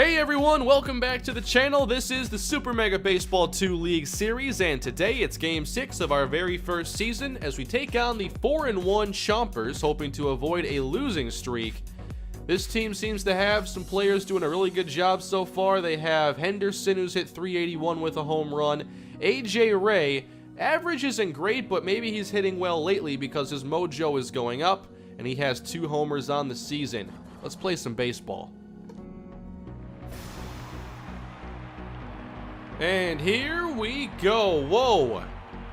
Hey everyone, welcome back to the channel. This is the Super Mega Baseball 2 League Series, and today it's Game 6 of our very first season as we take on the 4-1 Chompers, hoping to avoid a losing streak. This team seems to have some players doing a really good job so far. They have Henderson, who's hit 381 with a home run. AJ Ray, average isn't great, but maybe he's hitting well lately because his mojo is going up, and he has 2 homers on the season. Let's play some baseball. And here we go. Whoa.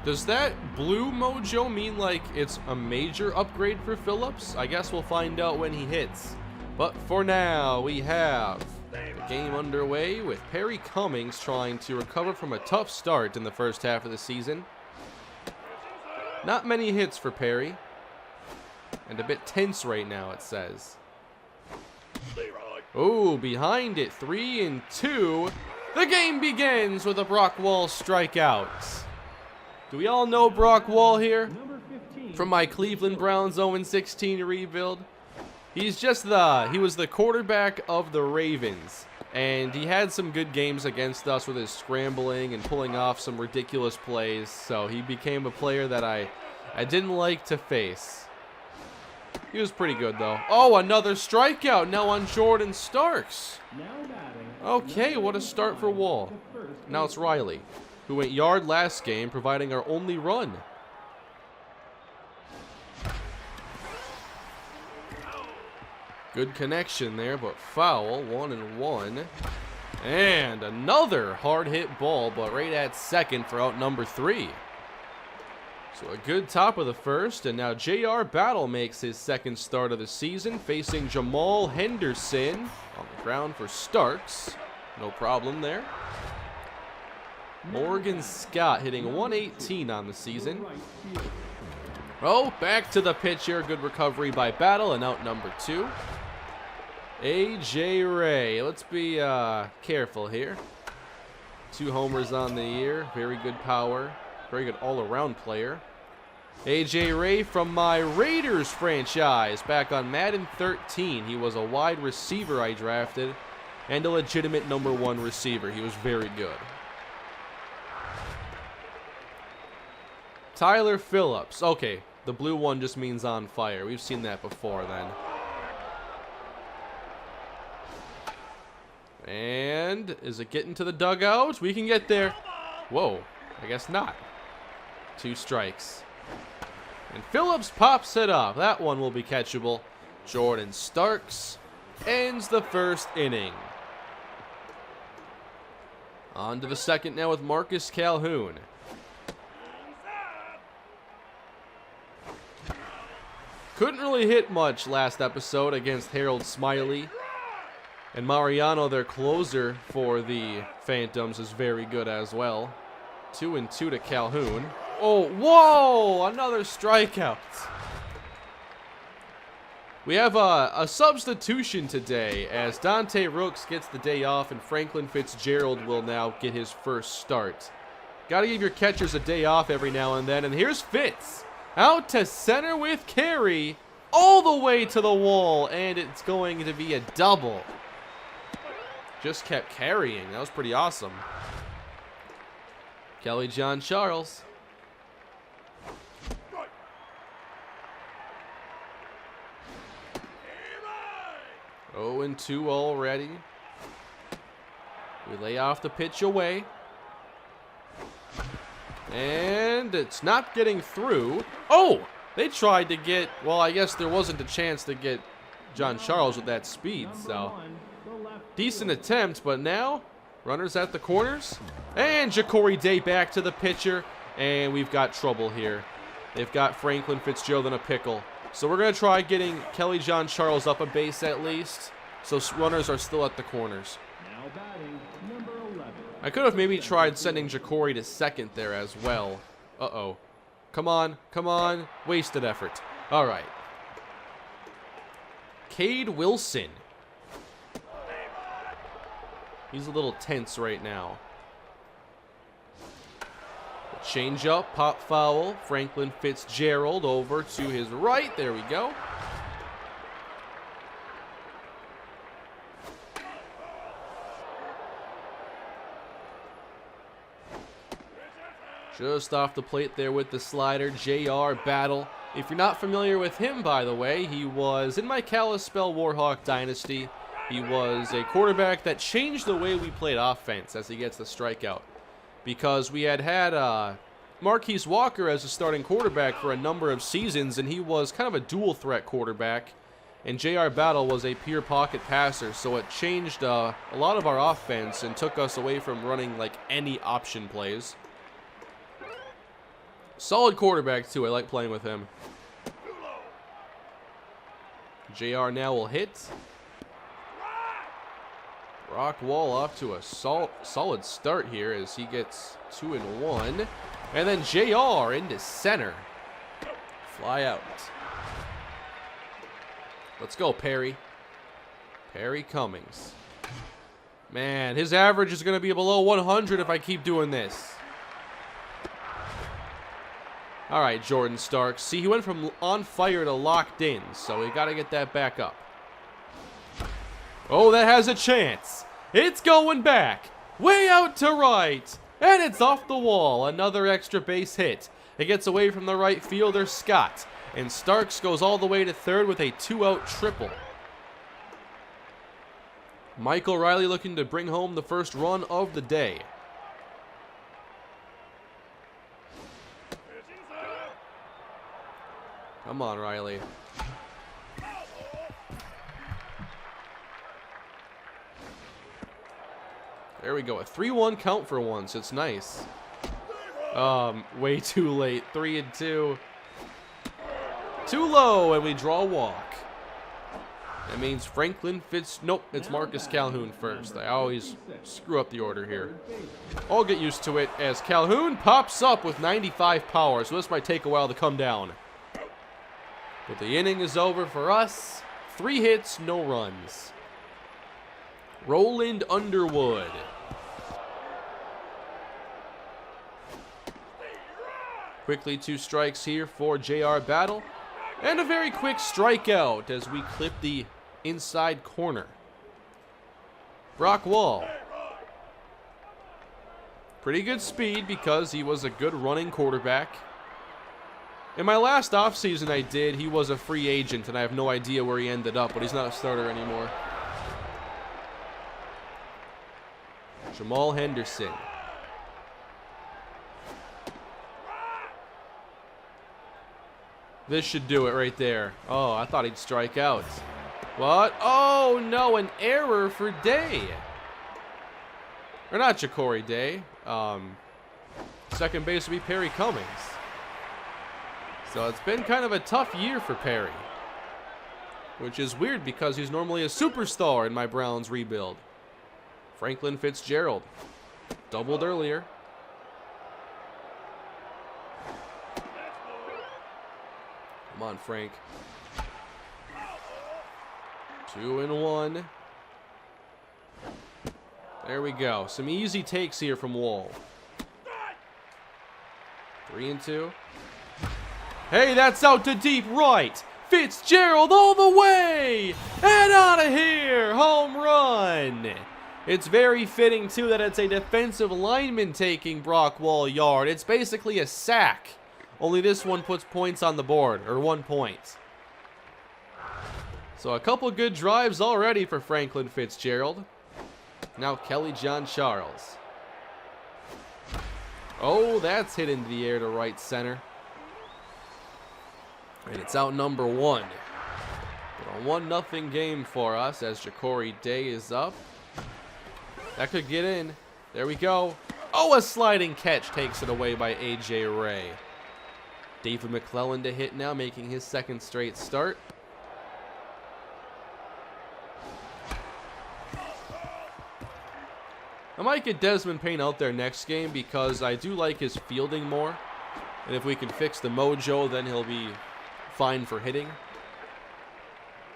Does that blue mojo mean like it's a major upgrade for Phillips? I guess we'll find out when he hits. But for now, we have the game underway with Perry Cummings trying to recover from a tough start in the first half of the season. Not many hits for Perry. And a bit tense right now, it says. Oh, behind it, 3-2. The game begins with a Brock Wall strikeout. Do we all know Brock Wall here? From my Cleveland Browns 0-16 rebuild. He was the quarterback of the Ravens. And he had some good games against us with his scrambling and pulling off some ridiculous plays. So he became a player that I didn't like to face. He was pretty good though. Oh, another strikeout now on Jordan Starks. Okay, what a start for Wall. Now it's Riley, who went yard last game, providing our only run. Good connection there, but foul, 1-1. And another hard hit ball, but right at second for out number 3. So a good top of the first, and now J.R. Battle makes his second start of the season, facing Jamal Henderson on the ground for Starks. No problem there. Morgan Scott hitting 118 on the season. Oh, back to the pitcher. Good recovery by Battle, and out number 2. A.J. Ray. Let's be careful here. 2 homers on the year. Very good power. Very good all-around player. A.J. Ray from my Raiders franchise. Back on Madden 13. He was a wide receiver I drafted and a legitimate number 1 receiver. He was very good. Tyler Phillips. Okay, the blue one just means on fire. We've seen that before then. And is it getting to the dugout? We can get there. Whoa, I guess not. 2 strikes. And Phillips pops it up. That one will be catchable. Jordan Starks ends the first inning. On to the second now with Marcus Calhoun. Couldn't really hit much last episode against Harold Smiley. And Mariano, their closer for the Phantoms, is very good as well. 2-2 to Calhoun. Oh, whoa! Another strikeout. We have a substitution today as Dante Rooks gets the day off and Franklin Fitzgerald will now get his first start. Got to give your catchers a day off every now and then. And here's Fitz out to center with carry all the way to the wall, and it's going to be a double. Just kept carrying. That was pretty awesome. Kelly John Charles. 0-2 already. We lay off the pitch away. And it's not getting through. Oh! They tried to get... Well, I guess there wasn't a chance to get John Charles with that speed, so... Decent attempt, but now... Runners at the corners. And Ja'Cory Day back to the pitcher. And we've got trouble here. They've got Franklin Fitzgerald in a pickle. So we're going to try getting Kelly John Charles up a base at least. So runners are still at the corners. Now batting, number 11. I could have maybe tried sending Ja'Cory to second there as well. Uh-oh. Come on, come on. Wasted effort. All right. Cade Wilson. He's a little tense right now. Change up, pop foul. Franklin Fitzgerald over to his right. There we go. Just off the plate there with the slider, JR Battle. If you're not familiar with him, by the way, he was in my Kalispell Warhawk dynasty. He was a quarterback that changed the way we played offense as he gets the strikeout. Because we had Marquise Walker as a starting quarterback for a number of seasons, and he was kind of a dual threat quarterback. And JR Battle was a pure pocket passer, so it changed a lot of our offense and took us away from running like any option plays. Solid quarterback, too. I like playing with him. JR now will hit. Brock Wall off to a solid start here as he gets 2-1. And then JR into center. Fly out. Let's go, Perry. Perry Cummings. Man, his average is going to be below 100 if I keep doing this. All right, Jordan Starks. See, he went from on fire to locked in, so we got to get that back up. Oh, that has a chance. It's going back. Way out to right. And it's off the wall. Another extra base hit. It gets away from the right fielder, Scott. And Starks goes all the way to third with a 2-out triple. Michael Riley looking to bring home the first run of the day. Come on, Riley. There we go. A 3-1 count for once. It's nice. Way too late. 3-2. Too low, and we draw a walk. That means Franklin Fitz... Nope, it's Marcus Calhoun first. I always screw up the order here. I'll get used to it as Calhoun pops up with 95 power, so this might take a while to come down. But the inning is over for us. 3 hits, no runs. Roland Underwood. Quickly 2 strikes here for JR Battle. And a very quick strikeout as we clip the inside corner. Brock Wall. Pretty good speed because he was a good running quarterback. In my last offseason he was a free agent, and I have no idea where he ended up, but he's not a starter anymore. Jamal Henderson. This should do it right there. Oh, I thought he'd strike out. What? Oh, no, an error for Day. Or not Ja'Cory Day. Second base would be Perry Cummings. So it's been kind of a tough year for Perry. Which is weird because he's normally a superstar in my Browns rebuild. Franklin Fitzgerald. Doubled earlier. Come on, Frank. 2-1. There we go. Some easy takes here from Wall. 3-2. Hey, that's out to deep right. Fitzgerald all the way. And out of here. Home run. It's very fitting, too, that it's a defensive lineman taking Brock Wall yard. It's basically a sack. Only this one puts points on the board, or 1 point. So a couple good drives already for Franklin Fitzgerald. Now Kelly John Charles. Oh, that's hit into the air to right center. And it's out number 1. But a 1-0 game for us as Ja'Cory Day is up. That could get in. There we go. Oh, a sliding catch takes it away by A.J. Ray. David McClellan to hit now, making his second straight start. I might get Desmond Payne out there next game because I do like his fielding more. And if we can fix the mojo, then he'll be fine for hitting.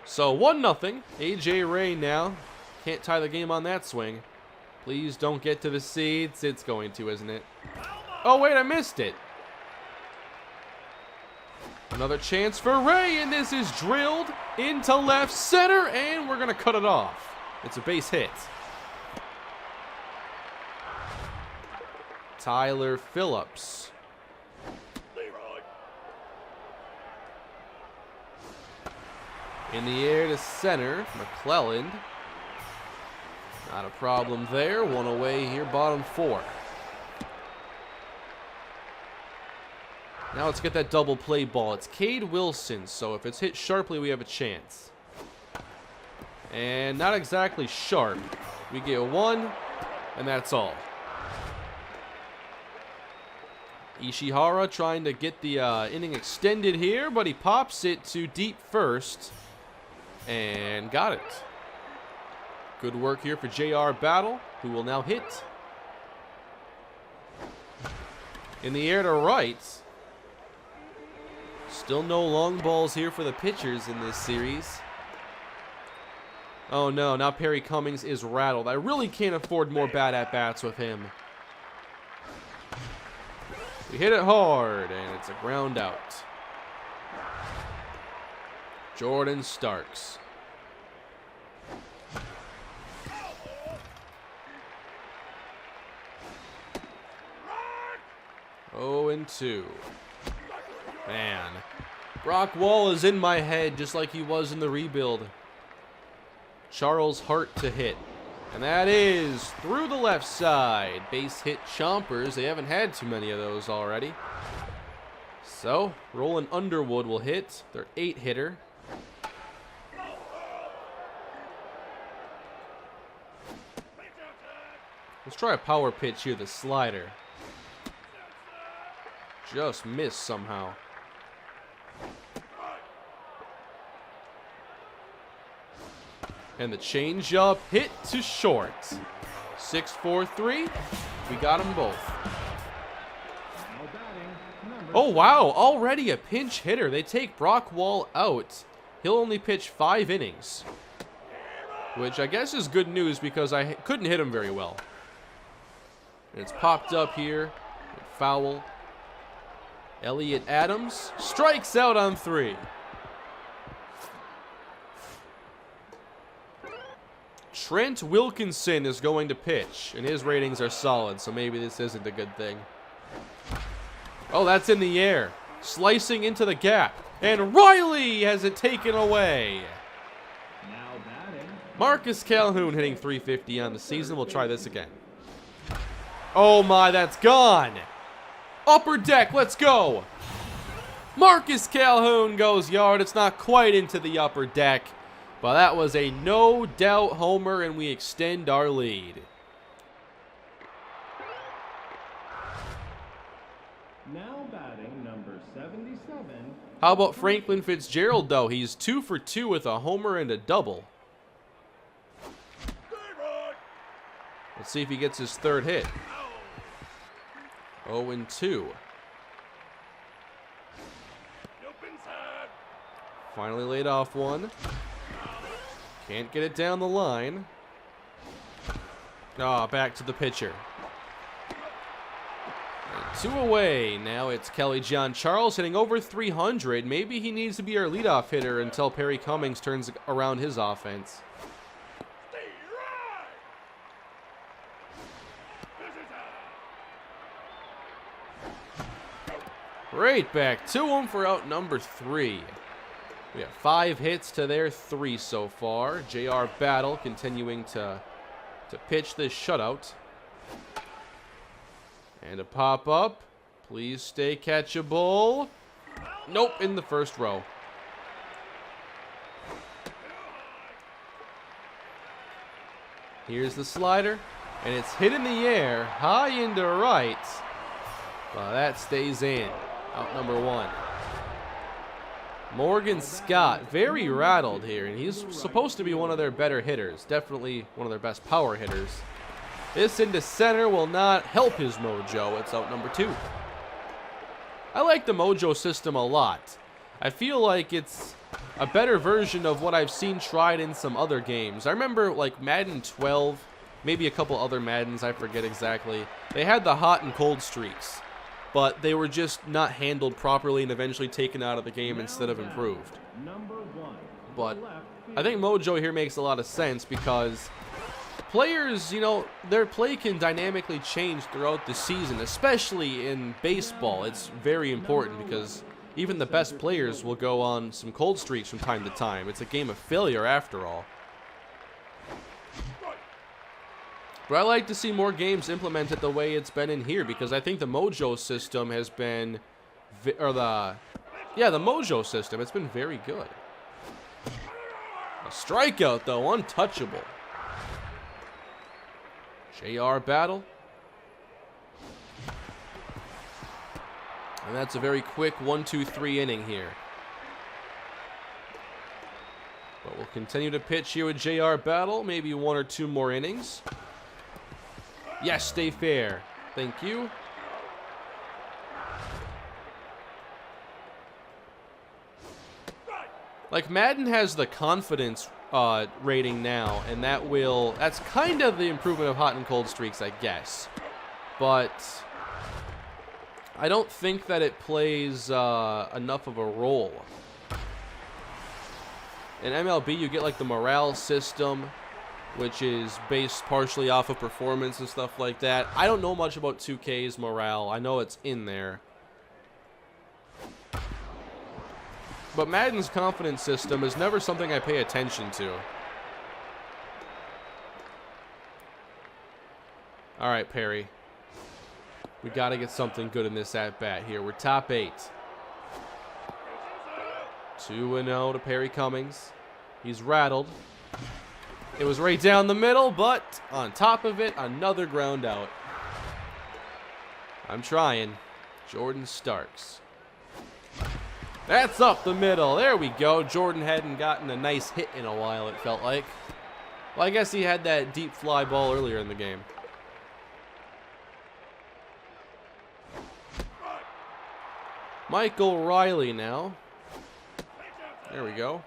So 1-0. A.J. Ray now. Can't tie the game on that swing. Please don't get to the seats. It's going to, isn't it? Oh, wait, I missed it. Another chance for Ray, and this is drilled into left center, and we're going to cut it off. It's a base hit. Tyler Phillips. In the air to center, McClelland. Not a problem there. One away here, bottom 4. Now let's get that double play ball. It's Cade Wilson, so if it's hit sharply, we have a chance. And not exactly sharp. We get 1, and that's all. Ishihara trying to get the inning extended here, but he pops it to deep first. And got it. Good work here for J.R. Battle, who will now hit. In the air to right. Still no long balls here for the pitchers in this series. Oh no, now Perry Cummings is rattled. I really can't afford more bad at-bats with him. We hit it hard, and it's a ground out. Jordan Starks. Oh, and 2. Man, Brock Wall is in my head just like he was in the rebuild. Charles Hart to hit. And that is through the left side. Base hit chompers. They haven't had too many of those already. So, Roland Underwood will hit. Their 8-hitter. Let's try a power pitch here, the slider. Just missed somehow. And the changeup hit to short. 6-4-3. We got them both. Oh, wow. Already a pinch hitter. They take Brock Wall out. He'll only pitch 5 innings. Which I guess is good news because I couldn't hit him very well. And it's popped up here. Foul. Elliott Adams strikes out on 3. Trent Wilkinson is going to pitch, and his ratings are solid, so maybe this isn't a good thing. Oh, that's in the air. Slicing into the gap. And Riley has it taken away. Now batting. Marcus Calhoun hitting .350 on the season. We'll try this again. Oh my, that's gone. Upper deck, let's go. Marcus Calhoun goes yard. It's not quite into the upper deck. But that was a no-doubt homer, and we extend our lead. Now batting number 77. How about Franklin Fitzgerald, though? He's 2 for 2 with a homer and a double. Let's see if he gets his 3rd hit. 0-2. Finally laid off one. Can't get it down the line. Ah, back to the pitcher. And 2 away. Now it's Kelly John Charles hitting over 300. Maybe he needs to be our leadoff hitter until Perry Cummings turns around his offense. Right back to him for out number 3. We have 5 hits to their 3 so far. J.R. Battle continuing to pitch this shutout. And a pop-up. Please stay catchable. Nope, in the first row. Here's the slider. And it's hit in the air, high into right. Well, that stays in. Out number 1. Morgan Scott, very rattled here, and he's supposed to be one of their better hitters. Definitely one of their best power hitters. This into center will not help his mojo. It's out number 2. I like the mojo system a lot. I feel like it's a better version of what I've seen tried in some other games. I remember like Madden 12, maybe a couple other Maddens, I forget exactly. They had the hot and cold streaks, but they were just not handled properly and eventually taken out of the game instead of improved. But I think mojo here makes a lot of sense because players, you know, their play can dynamically change throughout the season, especially in baseball. It's very important because Even the best players will go on some cold streaks from time to time. It's a game of failure after all. But I like to see more games implemented the way it's been in here, because I think the Mojo system has been, the Mojo system, it's been very good. A strikeout though, untouchable. JR battle. And that's a very quick 1-2-3 inning here. But we'll continue to pitch here with JR battle, maybe 1 or 2 more innings. Yes, stay fair. Thank you. Like, Madden has the confidence rating now, and that's kind of the improvement of hot and cold streaks, I guess. But I don't think that it plays enough of a role. In MLB, you get like the morale system, which is based partially off of performance and stuff like that. I don't know much about 2K's morale. I know it's in there. But Madden's confidence system is never something I pay attention to. All right, Perry. We got to get something good in this at-bat here. We're top 8. 2-0 to Perry Cummings. He's rattled. It was right down the middle, but on top of it, another ground out. I'm trying. Jordan Starks. That's up the middle. There we go. Jordan hadn't gotten a nice hit in a while, it felt like. Well, I guess he had that deep fly ball earlier in the game. Michael Riley now. There we go.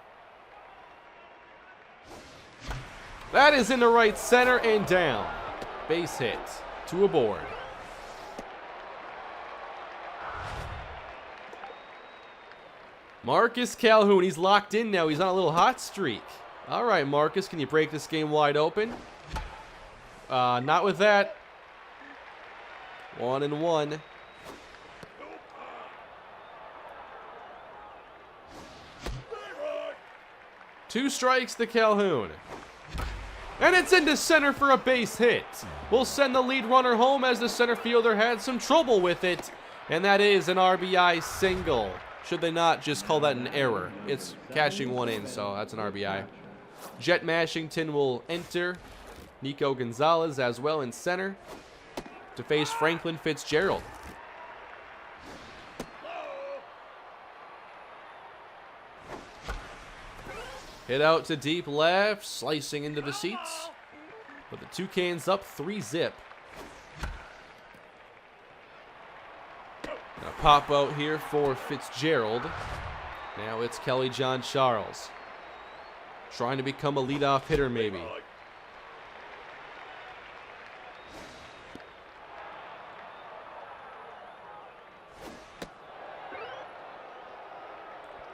That is in the right center and down. Base hit. 2 aboard. Marcus Calhoun. He's locked in now. He's on a little hot streak. All right, Marcus. Can you break this game wide open? Not with that. 1-1. Two strikes to Calhoun. And it's into center for a base hit. We'll send the lead runner home as the center fielder had some trouble with it. And that is an RBI single. Should they not just call that an error? It's cashing one in, so that's an RBI. Jet Mashington will enter. Nico Gonzalez as well in center to face Franklin Fitzgerald. Hit out to deep left, slicing into the seats. But the Toucans up 3-zip. Now pop out here for Fitzgerald. Now it's Kelly John Charles. Trying to become a leadoff hitter maybe.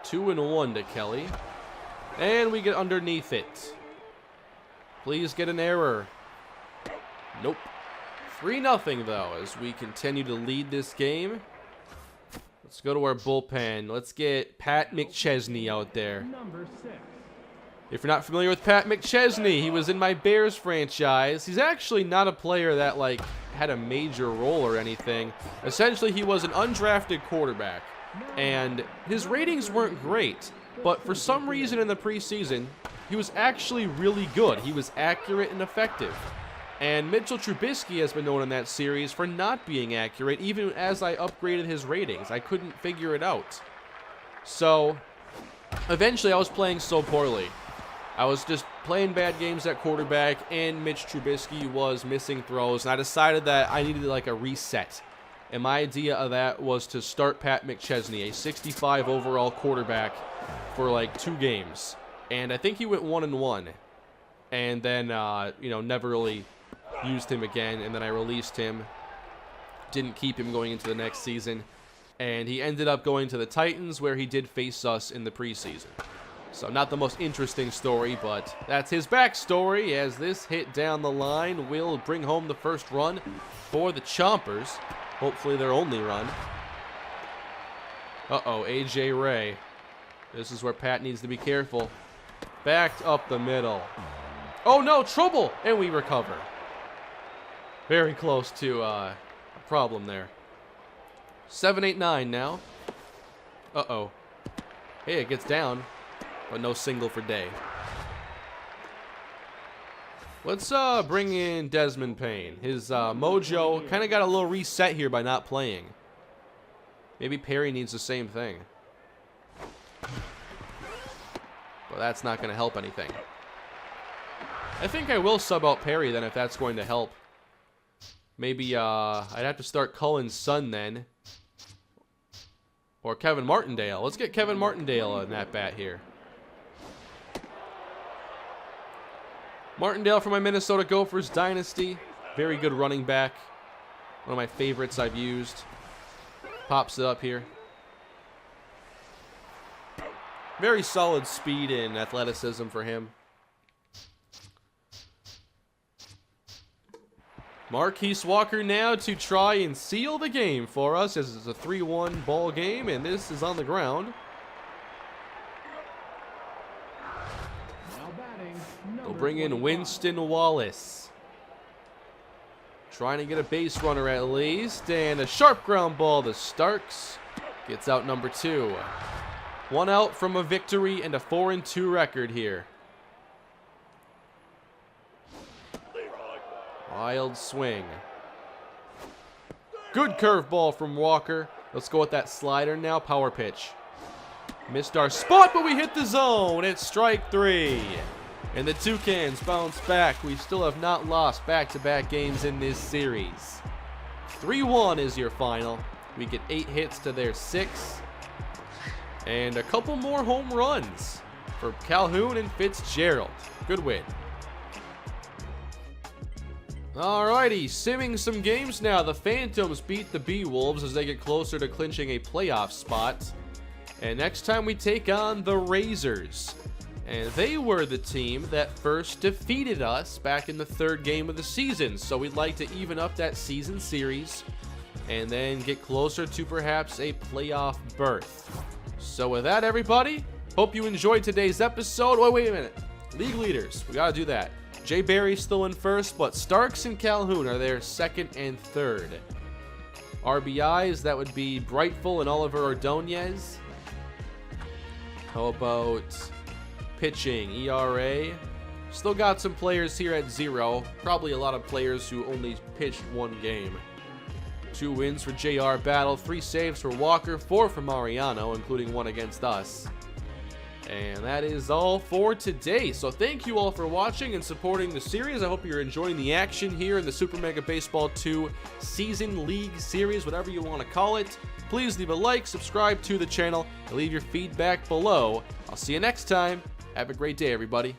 Two and 1 to Kelly. And we get underneath it. Please get an error. Nope. 3-0 though as we continue to lead this game. Let's go to our bullpen. Let's get Pat McChesney out there. If you're not familiar with Pat McChesney, he was in my Bears franchise. He's actually not a player that like had a major role or anything. Essentially, he was an undrafted quarterback. And his ratings weren't great. But for some reason in the preseason, he was actually really good. He was accurate and effective. And Mitchell Trubisky has been known in that series for not being accurate, even as I upgraded his ratings. I couldn't figure it out. So, eventually I was playing so poorly. I was just playing bad games at quarterback, and Mitch Trubisky was missing throws, and I decided that I needed like a reset. And my idea of that was to start Pat McChesney, a 65 overall quarterback, for like 2 games. And I think he went 1-1. And then, never really used him again. And then I released him. Didn't keep him going into the next season. And he ended up going to the Titans, where he did face us in the preseason. So not the most interesting story, but that's his backstory, as this hit down the line will bring home the first run for the Chompers. Hopefully their only run. Uh-oh, A.J. Ray. This is where Pat needs to be careful. Backed up the middle. Oh no, trouble! And we recover. Very close to a problem there. 7-8-9 now. Uh-oh. Hey, it gets down, but no single for Day. Let's bring in Desmond Payne. His mojo kind of got a little reset here by not playing. Maybe Perry needs the same thing. But that's not going to help anything. I think I will sub out Perry then if that's going to help. Maybe I'd have to start Cullen's son then. Or Kevin Martindale. Let's get Kevin Martindale in that bat here. Martindale for my Minnesota Gophers dynasty. Very good running back. One of my favorites I've used. Pops it up here. Very solid speed and athleticism for him. Marquise Walker now to try and seal the game for us as it's a 3-1 ball game, and this is on the ground. They'll bring in Winston Wallace. Trying to get a base runner at least, and a sharp ground ball to Starks. Gets out number 2. 1 out from a victory and a 4-2 record here. Wild swing. Good curveball from Walker. Let's go with that slider now. Power pitch. Missed our spot, but we hit the zone. It's strike 3. And the Toucans bounce back. We still have not lost back-to-back games in this series. 3-1 is your final. We get 8 hits to their 6. And a couple more home runs for Calhoun and Fitzgerald. Good win. Alrighty, simming some games now. The Phantoms beat the B-Wolves as they get closer to clinching a playoff spot. And next time we take on the Razors. And they were the team that first defeated us back in the 3rd game of the season. So we'd like to even up that season series and then get closer to perhaps a playoff berth. So with that, everybody, hope you enjoyed today's episode. Oh, wait a minute. League leaders, we got to do that. Jay Barry's still in first, but Starks and Calhoun are there 2nd and 3rd. RBIs, that would be Brightful and Oliver Ordonez. How about pitching, ERA? Still got some players here at 0. Probably a lot of players who only pitched 1 game. 2 wins for JR Battle, 3 saves for Walker, 4 for Mariano, including 1 against us. And that is all for today. So thank you all for watching and supporting the series. I hope you're enjoying the action here in the Super Mega Baseball 2 Season League Series, whatever you want to call it. Please leave a like, subscribe to the channel, and leave your feedback below. I'll see you next time. Have a great day, everybody.